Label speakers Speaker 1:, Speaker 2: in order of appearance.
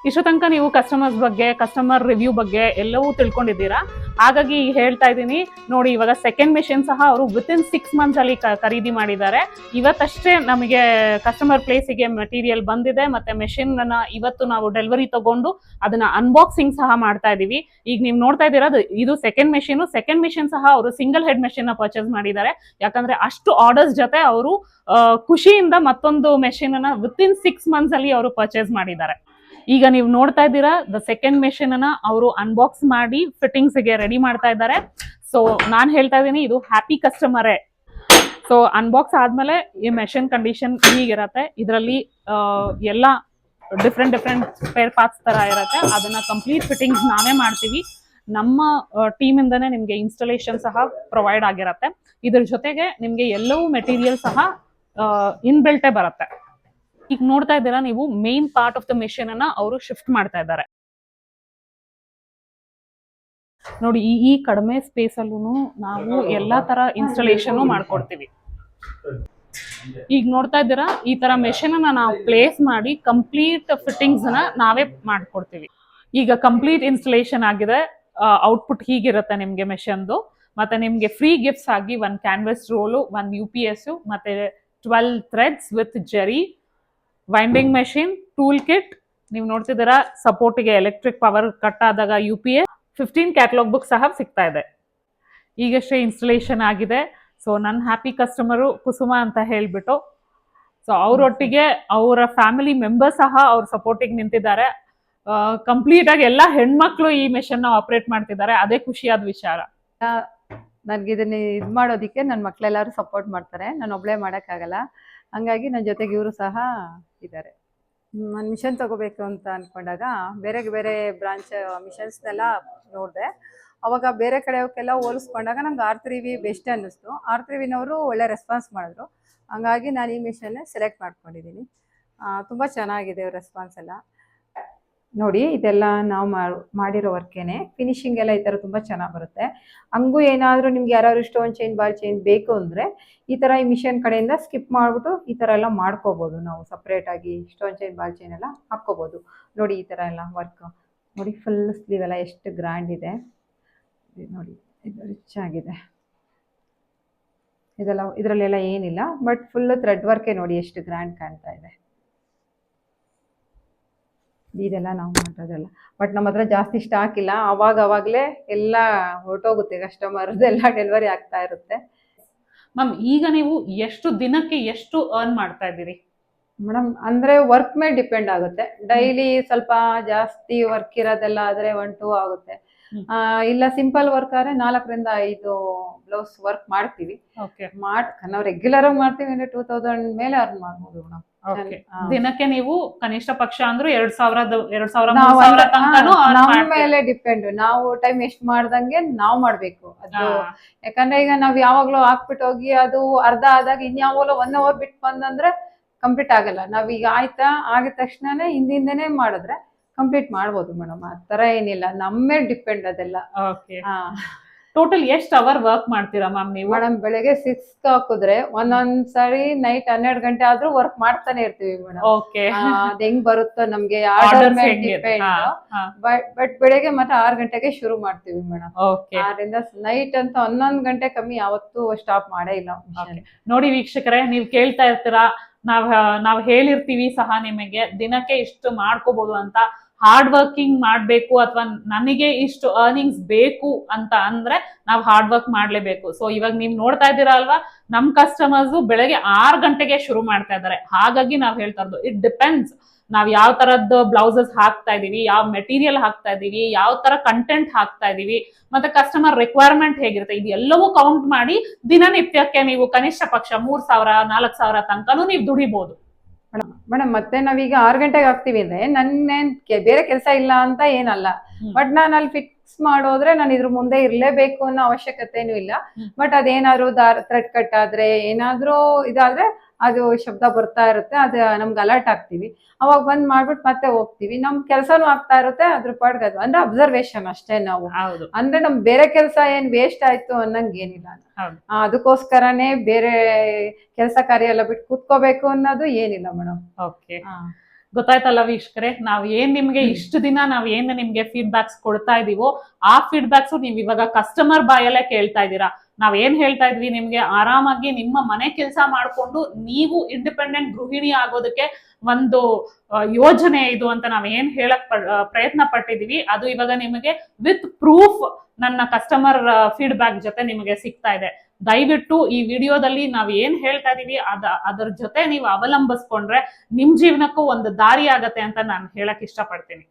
Speaker 1: ಇಷ್ಟು ತನಕ ನೀವು ಕಸ್ಟಮರ್ಸ್ ಬಗ್ಗೆ, ಕಸ್ಟಮರ್ ರಿವ್ಯೂ ಬಗ್ಗೆ ಎಲ್ಲವೂ ತಿಳ್ಕೊಂಡಿದ್ದೀರಾ. ಹಾಗಾಗಿ ಹೇಳ್ತಾ ಇದ್ದೀನಿ ನೋಡಿ, ಇವಾಗ ಸೆಕೆಂಡ್ ಮೆಷಿನ್ ಸಹ ಅವರು ವಿತಿನ್ 6 months ಅಲ್ಲಿ ಖರೀದಿ ಮಾಡಿದ್ದಾರೆ. ಇವತ್ತಷ್ಟೇ ನಮಗೆ ಕಸ್ಟಮರ್ ಪ್ಲೇಸಿಗೆ ಮೆಟೀರಿಯಲ್ ಬಂದಿದೆ, ಮತ್ತೆ ಮೆಷಿನ್ ಅನ್ನ ಇವತ್ತು ನಾವು ಡೆಲಿವರಿ ತಗೊಂಡು ಅದನ್ನ ಅನ್ಬಾಕ್ಸಿಂಗ್ ಸಹ ಮಾಡ್ತಾ ಇದೀವಿ. ಈಗ ನೀವು ನೋಡ್ತಾ ಇದ್ದೀರಾ ಇದು ಸೆಕೆಂಡ್ ಮೆಷಿನ್ ಸಹ ಅವರು ಸಿಂಗಲ್ ಹೆಡ್ ಮೆಷಿನ್ ನ ಪರ್ಚೇಸ್ ಮಾಡಿದ್ದಾರೆ. ಯಾಕಂದ್ರೆ ಅಷ್ಟು ಆರ್ಡರ್ಸ್ ಜೊತೆ ಅವರು ಖುಷಿಯಿಂದ ಮತ್ತೊಂದು ಮೆಷಿನ್ ಅನ್ನ ವಿತಿನ್ 6 months ಅಲ್ಲಿ ಅವರು ಪರ್ಚೇಸ್ ಮಾಡಿದ್ದಾರೆ. ಈಗ ನೀವು ನೋಡ್ತಾ ಇದ್ದೀರಾ ದ ಸೆಕೆಂಡ್ ಮೆಷಿನ್ ಅನ್ನ ಅವರು ಅನ್ಬಾಕ್ಸ್ ಮಾಡಿ ಫಿಟ್ಟಿಂಗ್ಸ್ ಗೆ ರೆಡಿ ಮಾಡ್ತಾ ಇದ್ದಾರೆ. ಸೊ ನಾನ್ ಹೇಳ್ತಾ ಇದ್ದೀನಿ ಇದು ಹ್ಯಾಪಿ ಕಸ್ಟಮರೇ. ಸೊ ಅನ್ಬಾಕ್ಸ್ ಆದ್ಮೇಲೆ ಈ ಮೆಷಿನ್ ಕಂಡೀಷನ್ ಹೀಗಿರತ್ತೆ. ಇದರಲ್ಲಿ ಎಲ್ಲ ಡಿಫ್ರೆಂಟ್ ಸ್ಪೇರ್ ಪಾರ್ಟ್ಸ್ ತರ ಇರುತ್ತೆ. ಅದನ್ನ ಕಂಪ್ಲೀಟ್ ಫಿಟ್ಟಿಂಗ್ಸ್ ನಾವೇ ಮಾಡ್ತೀವಿ. ನಮ್ಮ ಟೀಮ್ ಇಂದಾನೆ ನಿಮ್ಗೆ ಇನ್ಸ್ಟಾಲೇಷನ್ ಸಹ ಪ್ರೊವೈಡ್ ಆಗಿರತ್ತೆ. ಇದ್ರ ಜೊತೆಗೆ ನಿಮ್ಗೆ ಎಲ್ಲವೂ ಮೆಟೀರಿಯಲ್ ಸಹ ಇನ್ಬಿಲ್ಟೇ ಬರುತ್ತೆ. ಈಗ ನೋಡ್ತಾ ಇದ್ದೀರಾ ನೀವು, main part of the machine ಅನ್ನ ಅವರು ಶಿಫ್ಟ್ ಮಾಡ್ತಾ ಇದ್ದಾರೆ. ನೋಡಿ, ಈ ಕಡಿಮೆ ಸ್ಪೇಸ್ ಅಲ್ಲೂ ನಾವು ಎಲ್ಲಾ ತರ ಇನ್ಸ್ಟಾಲೇಷನ್ ಮಾಡ್ಕೊಡ್ತೀವಿ. ಈಗ ನೋಡ್ತಾ ಇದ್ದೀರಾ, ಈ ತರ ಮೆಷಿನ್ ಅನ್ನ ನಾವು ಪ್ಲೇಸ್ ಮಾಡಿ ಕಂಪ್ಲೀಟ್ ಫಿಟ್ಟಿಂಗ್ಸ್ ನ ನಾವೇ ಮಾಡ್ಕೊಡ್ತೀವಿ. ಈಗ ಕಂಪ್ಲೀಟ್ ಇನ್ಸ್ಟಾಲೇಷನ್ ಆಗಿದೆ. ಔಟ್ಪುಟ್ ಹೀಗಿರುತ್ತೆ ನಿಮ್ಗೆ ಮೆಷಿನ್ದು. ಮತ್ತೆ ನಿಮ್ಗೆ ಫ್ರೀ ಗಿಫ್ಟ್ಸ್ ಆಗಿ 1 ಕ್ಯಾನ್ವಸ್ ರೋಲು, 1 UPS, ಮತ್ತೆ 12 ಥ್ರೆಡ್ಸ್ ವಿತ್ ಜೆರಿ, ವೈಂಡಿಂಗ್ ಮೆಷಿನ್, ಟೂಲ್ ಕಿಟ್. ನೀವು ನೋಡ್ತಿದ್ದೀರಾ ಸಪೋರ್ಟ್ಗೆ ಎಲೆಕ್ಟ್ರಿಕ್ ಪವರ್ ಕಟ್ ಆದಾಗ UPS, 15 ಕ್ಯಾಟಲಾಗ್ ಬುಕ್ ಸಹ ಸಿಗ್ತಾ ಇದೆ. ಈಗಷ್ಟೇ ಇನ್ಸ್ಟಾಲೇಷನ್ ಆಗಿದೆ. ಸೊ ನನ್ನ ಹ್ಯಾಪಿ ಕಸ್ಟಮರು ಕುಸುಮ ಅಂತ ಹೇಳ್ಬಿಟ್ಟು, ಸೊ ಅವರೊಟ್ಟಿಗೆ ಅವರ ಫ್ಯಾಮಿಲಿ ಮೆಂಬರ್ ಸಹ ಅವ್ರ ಸಪೋರ್ಟಿಗೆ ನಿಂತಿದ್ದಾರೆ. ಕಂಪ್ಲೀಟ್ ಆಗಿ ಎಲ್ಲ ಹೆಣ್ಮಕ್ಳು ಈ ಮೆಷಿನ್ ನ ಆಪರೇಟ್ ಮಾಡ್ತಿದ್ದಾರೆ. ಅದೇ ಖುಷಿಯಾದ ವಿಚಾರ.
Speaker 2: ನನ್ಗೆ ಇದನ್ನ ಇದು ಮಾಡೋದಕ್ಕೆ ನನ್ನ ಮಕ್ಳೆಲ್ಲರೂ ಸಪೋರ್ಟ್ ಮಾಡ್ತಾರೆ. ನಾನು ಒಬ್ಳೆ ಮಾಡೋಕ್ಕಾಗಲ್ಲ. ಹಂಗಾಗಿ ನನ್ನ ಜೊತೆಗೆ ಇವರು ಸಹ ಇದ್ದಾರೆ. ನಾನು ಮಿಷನ್ ತಗೋಬೇಕು ಅಂತ ಅಂದ್ಕೊಂಡಾಗ ಬೇರೆ ಬೇರೆ ಬ್ರಾಂಚ್ ಮಿಷನ್ಸ್ನೆಲ್ಲ ನೋಡಿದೆ. ಅವಾಗ ಬೇರೆ ಕಡೆಯವಕ್ಕೆಲ್ಲ ಹೋಲಿಸ್ಕೊಂಡಾಗ ನಂಗೆ R3V ಬೆಸ್ಟ್ ಅನ್ನಿಸ್ತು. R3Vನವರು ಒಳ್ಳೆ ರೆಸ್ಪಾನ್ಸ್ ಮಾಡಿದ್ರು. ಹಂಗಾಗಿ ನಾನು ಈ ಮಿಷನ್ನೇ ಸೆಲೆಕ್ಟ್ ಮಾಡ್ಕೊಂಡಿದ್ದೀನಿ. ತುಂಬ ಚೆನ್ನಾಗಿದೆ ರೆಸ್ಪಾನ್ಸ್ ಎಲ್ಲ. ನೋಡಿ, ಇದೆಲ್ಲ ನಾವು ಮಾಡಿರೋ ವರ್ಕೇನೆ. ಫಿನಿಶಿಂಗ್ ಎಲ್ಲ ಈ ಥರ ತುಂಬ ಚೆನ್ನಾಗಿ ಬರುತ್ತೆ. ಹಂಗೂ ಏನಾದರೂ ನಿಮ್ಗೆ ಯಾರಾದ್ರು ಸ್ಟೋನ್ ಚೈನ್, ಬಾಲ್ ಚೈನ್ ಬೇಕು ಅಂದರೆ ಈ ಥರ ಈ ಮಿಷನ್ ಕಡೆಯಿಂದ ಸ್ಕಿಪ್ ಮಾಡಿಬಿಟ್ಟು ಈ ಥರ ಎಲ್ಲ ಮಾಡ್ಕೋಬೋದು. ನಾವು ಸಪ್ರೇಟಾಗಿ ಸ್ಟೋನ್ ಚೈನ್, ಬಾಲ್ ಚೈನ್ ಎಲ್ಲ ಹಾಕ್ಕೋಬೋದು. ನೋಡಿ, ಈ ಥರ ಎಲ್ಲ ವರ್ಕ್ ನೋಡಿ, ಫುಲ್ ಸ್ಲೀವ್ ಎಲ್ಲ ಎಷ್ಟು ಗ್ರ್ಯಾಂಡ್ ಇದೆ ನೋಡಿ. ಇದು ರಿಚ್ ಆಗಿದೆ. ಇದರಲ್ಲೆಲ್ಲ ಏನಿಲ್ಲ, ಬಟ್ ಫುಲ್ಲು ಥ್ರೆಡ್ ವರ್ಕೇ ನೋಡಿ ಎಷ್ಟು ಗ್ರ್ಯಾಂಡ್ ಕಾಣ್ತಾ ಇದೆ. ಇದೆಲ್ಲ ನಾವು ಮಾಡೋದಲ್ಲ. ಬಟ್ ನಮ್ಮ ಹತ್ರ ಜಾಸ್ತಿ ಸ್ಟಾಕ್ ಇಲ್ಲ. ಅವಾಗಲೇ ಎಲ್ಲ ಹೊರಟೋಗುತ್ತೆ. ಕಸ್ಟಮರ್ದೆಲ್ಲ ಡೆಲಿವರಿ ಆಗ್ತಾ ಇರುತ್ತೆ.
Speaker 1: ಮ್ಯಾಮ್, ಈಗ ನೀವು ಎಷ್ಟು ದಿನಕ್ಕೆ ಎಷ್ಟು ಅರ್ನ್ ಮಾಡ್ತಾ ಇದ್ದೀರಿ?
Speaker 2: ಮೇಡಮ್, ಅಂದರೆ ವರ್ಕ್ ಮೇಲೆ ಡಿಪೆಂಡ್ ಆಗುತ್ತೆ. ಡೈಲಿ ಸ್ವಲ್ಪ ಜಾಸ್ತಿ ವರ್ಕ್ ಇರೋದೆಲ್ಲ ಆದರೆ 1-2 ಆಗುತ್ತೆ. ಇಲ್ಲ ಸಿಂಪಲ್ ವರ್ಕ್ ಆದರೆ 4ರಿಂದ 5 ಬ್ಲೌಸ್ ವರ್ಕ್ ಮಾಡ್ತೀವಿ. ನಾವು ರೆಗ್ಯುಲರ್ ಆಗಿ ಮಾಡ್ತೀವಿ ಅಂದರೆ 2000 ಮೇಲೆ ಅರ್ನ್ ಮಾಡ್ಬೋದು ಮೇಡಮ್.
Speaker 1: ದಿನಕ್ಕೆ ನೀವು ಕನಿಷ್ಠ ಪಕ್ಷ ಅಂದ್ರೆ 2000
Speaker 2: ನಮ್ಮ ಮೇಲೆ ಡಿಪೆಂಡ್. ನಾವು ಟೈಮ್ ಎಷ್ಟು ಮಾಡ್ದಂಗೆ ನಾವು ಮಾಡ್ಬೇಕು ಅದು. ಯಾಕಂದ್ರೆ ಈಗ ನಾವ್ ಯಾವಾಗ್ಲೂ ಹಾಕ್ಬಿಟ್ಟು ಹೋಗಿ ಅದು ಅರ್ಧ ಆದಾಗ ಇನ್ಯಾವಾಗಲೂ 1 hour ಬಿಟ್ಟು ಬಂದಂದ್ರೆ ಕಂಪ್ಲೀಟ್ ಆಗಲ್ಲ. ನಾವೀಗ ಆಯ್ತಾ ಆಗಿದ ತಕ್ಷಣನೇ ಹಿಂದಿಂದನೇ ಮಾಡಿದ್ರೆ ಕಂಪ್ಲೀಟ್ ಮಾಡ್ಬೋದು ಮೇಡಮ್. ಆ ತರ ಏನಿಲ್ಲ, ನಮ್ಮ ಮೇಲೆ ಡಿಪೆಂಡ್ ಅದೆಲ್ಲ.
Speaker 1: ಟೋಟಲ್ ಎಷ್ಟು ಅವರ್ ವರ್ಕ್ ಮಾಡ್ತೀರಾ ಮ್ಯಾಮ್ ನೀವು?
Speaker 2: ಮೇಡಮ್, ಬೆಳಗ್ಗೆ 6 ಹಾಕಿದ್ರೆ ಒಂದೊಂದ್ಸರಿ ನೈಟ್ 12 ಗಂಟೆ ಆದ್ರೂ ವರ್ಕ್ ಮಾಡ್ತಾನೆ ಇರ್ತೀವಿ ಮೇಡಮ್. ಅದ್ ಹೆಂಗ್ ಬರುತ್ತೋ ನಮ್ಗೆ ಆರ್ಡರ್ ಮೇಲೆ ಡಿಪೆಂಡ್. ಬಟ್ ಬೆಳಗ್ಗೆ ಮತ್ತೆ 6 ಗಂಟೆಗೆ ಶುರು ಮಾಡ್ತೀವಿ ಮೇಡಮ್. 6ರಿಂದ ನೈಟ್ ಅಂತ 11 ಗಂಟೆ ಕಮ್ಮಿ ಯಾವತ್ತೂ ಸ್ಟಾಪ್ ಮಾಡೇ ಇಲ್ಲ.
Speaker 1: ನೋಡಿ ವೀಕ್ಷಕರೇ, ನೀವ್ ಕೇಳ್ತಾ ಇರ್ತೀರಾ, ನಾವ್ ಹೇಳಿರ್ತೀವಿ ಸಹ ನಿಮಗೆ ದಿನಕ್ಕೆ ಇಷ್ಟು ಮಾಡ್ಕೋಬಹುದು ಅಂತ. ಹಾರ್ಡ್ ವರ್ಕಿಂಗ್ ಮಾಡ್ಬೇಕು ಅಥವಾ ನನಗೆ ಇಷ್ಟು ಅರ್ನಿಂಗ್ಸ್ ಬೇಕು ಅಂತ ಅಂದ್ರೆ ನಾವು ಹಾರ್ಡ್ ವರ್ಕ್ ಮಾಡ್ಲೇಬೇಕು. ಸೊ ಇವಾಗ ನೀವ್ ನೋಡ್ತಾ ಇದ್ದೀರಾ ಅಲ್ವಾ, ನಮ್ ಕಸ್ಟಮರ್ಸ್ ಬೆಳಗ್ಗೆ 6 ಗಂಟೆಗೆ ಶುರು ಮಾಡ್ತಾ ಇದ್ದಾರೆ. ಹಾಗಾಗಿ ನಾವ್ ಹೇಳ್ತಾ ಇರೋದು, ಇಟ್ ಡಿಪೆಂಡ್ಸ್ ನಾವ್ ಯಾವ ತರದ್ದು ಬ್ಲೌಸಸ್ ಹಾಕ್ತಾ ಇದೀವಿ, ಯಾವ ಮೆಟೀರಿಯಲ್ ಹಾಕ್ತಾ ಇದೀವಿ, ಯಾವ ತರ ಕಂಟೆಂಟ್ ಹಾಕ್ತಾ ಇದೀವಿ, ಮತ್ತೆ ಕಸ್ಟಮರ್ ರಿಕ್ವೈರ್ಮೆಂಟ್ ಹೇಗಿರುತ್ತೆ, ಇದೆಲ್ಲವೂ ಕೌಂಟ್ ಮಾಡಿ ದಿನನಿತ್ಯಕ್ಕೆ ನೀವು ಕನಿಷ್ಠ ಪಕ್ಷ 3000-4000 ತನಕನೂ ನೀವು ದುಡಿಬಹುದು
Speaker 2: ಮೇಡಮ್. ಮತ್ತೆ ನಾವೀಗ 6 ಗಂಟೆಗೆ ಹಾಕ್ತಿವಿ ಅಂದ್ರೆ ನನ್ನೇನ್ ಬೇರೆ ಕೆಲಸ ಇಲ್ಲ ಅಂತ ಏನಲ್ಲ. ಬಟ್ ನಾನು ಅಲ್ಲಿ ಫಿಕ್ಸ್ ಮಾಡೋದ್ರೆ ನಾನು ಇದ್ರ ಮುಂದೆ ಇರ್ಲೇಬೇಕು ಅನ್ನೋ ಅವಶ್ಯಕತೆನೂ ಇಲ್ಲ. ಬಟ್ ಅದೇನಾದ್ರು ಥ್ರೆಡ್ ಕಟ್ ಆದ್ರೆ, ಏನಾದ್ರೂ ಇದಾದ್ರೆ ಅದು ಶಬ್ದ ಬರ್ತಾ ಇರುತ್ತೆ. ಅದು ನಮ್ಗೆ ಅಲರ್ಟ್ ಆಗ್ತೀವಿ. ಅವಾಗ ಬಂದ್ ಮಾಡ್ಬಿಟ್ಟು ಮತ್ತೆ ಹೋಗ್ತೀವಿ. ನಮ್ ಕೆಲ್ಸನೂ ಆಗ್ತಾ ಇರುತ್ತೆ. ಅದ್ರ ಪಾಡ್ಗೆ ಅದು ಅಂದ್ರೆ ಅಬ್ಸರ್ವೇಷನ್ ಅಷ್ಟೇ. ನಾವು ಅಂದ್ರೆ ನಮ್ ಬೇರೆ ಕೆಲಸ ಏನ್ ವೇಸ್ಟ್ ಆಯ್ತು ಅನ್ನಂಗೆ ಏನಿಲ್ಲ. ಅದಕ್ಕೋಸ್ಕರನೇ ಬೇರೆ ಕೆಲಸ ಕಾರ್ಯ ಎಲ್ಲ ಬಿಟ್ಟು ಕೂತ್ಕೋಬೇಕು ಅನ್ನೋದು ಏನಿಲ್ಲ ಮೇಡಮ್.
Speaker 1: ಗೊತ್ತಾಯ್ತಲ್ಲ ವೀಕ್ಷಕರೇ, ನಾವ್ ಏನ್ ನಿಮ್ಗೆ ಇಷ್ಟು ದಿನ ನಾವ್ ಏನ್ ನಿಮ್ಗೆ ಫೀಡ್ಬ್ಯಾಕ್ಸ್ ಕೊಡ್ತಾ ಇದೀವೋ ಆ ಫೀಡ್ಬ್ಯಾಕ್ಸ್ ನೀವ್ ಇವಾಗ ಕಸ್ಟಮರ್ ಬಾಯಲ್ಲೇ ಕೇಳ್ತಾ ಇದ್ದೀರಾ. ನಾವ್ ಏನ್ ಹೇಳ್ತಾ ಇದ್ವಿ, ನಿಮ್ಗೆ ಆರಾಮಾಗಿ ನಿಮ್ಮ ಮನೆ ಕೆಲಸ ಮಾಡ್ಕೊಂಡು ನೀವು ಇಂಡಿಪೆಂಡೆಂಟ್ ಗೃಹಿಣಿ ಆಗೋದಕ್ಕೆ ಒಂದು ಯೋಜನೆ ಇದು ಅಂತ ನಾವ್ ಏನ್ ಹೇಳಕ್ ಪ್ರಯತ್ನ ಪಟ್ಟಿದೀವಿ, ಅದು ಇವಾಗ ನಿಮಗೆ ವಿತ್ ಪ್ರೂಫ್ ನನ್ನ ಕಸ್ಟಮರ್ ಫೀಡ್ಬ್ಯಾಕ್ ಜೊತೆ ನಿಮಗೆ ಸಿಗ್ತಾ ಇದೆ. ದಯವಿಟ್ಟು ಈ ವಿಡಿಯೋದಲ್ಲಿ ನಾವ್ ಏನ್ ಹೇಳ್ತಾ ಇದೀವಿ ಅದರ ಜೊತೆ ನೀವು ಅವಲಂಬಿಸ್ಕೊಂಡ್ರೆ ನಿಮ್ ಜೀವನಕ್ಕೂ ಒಂದು ದಾರಿ ಆಗತ್ತೆ ಅಂತ ನಾನು ಹೇಳಕ್ ಇಷ್ಟಪಡ್ತೀನಿ.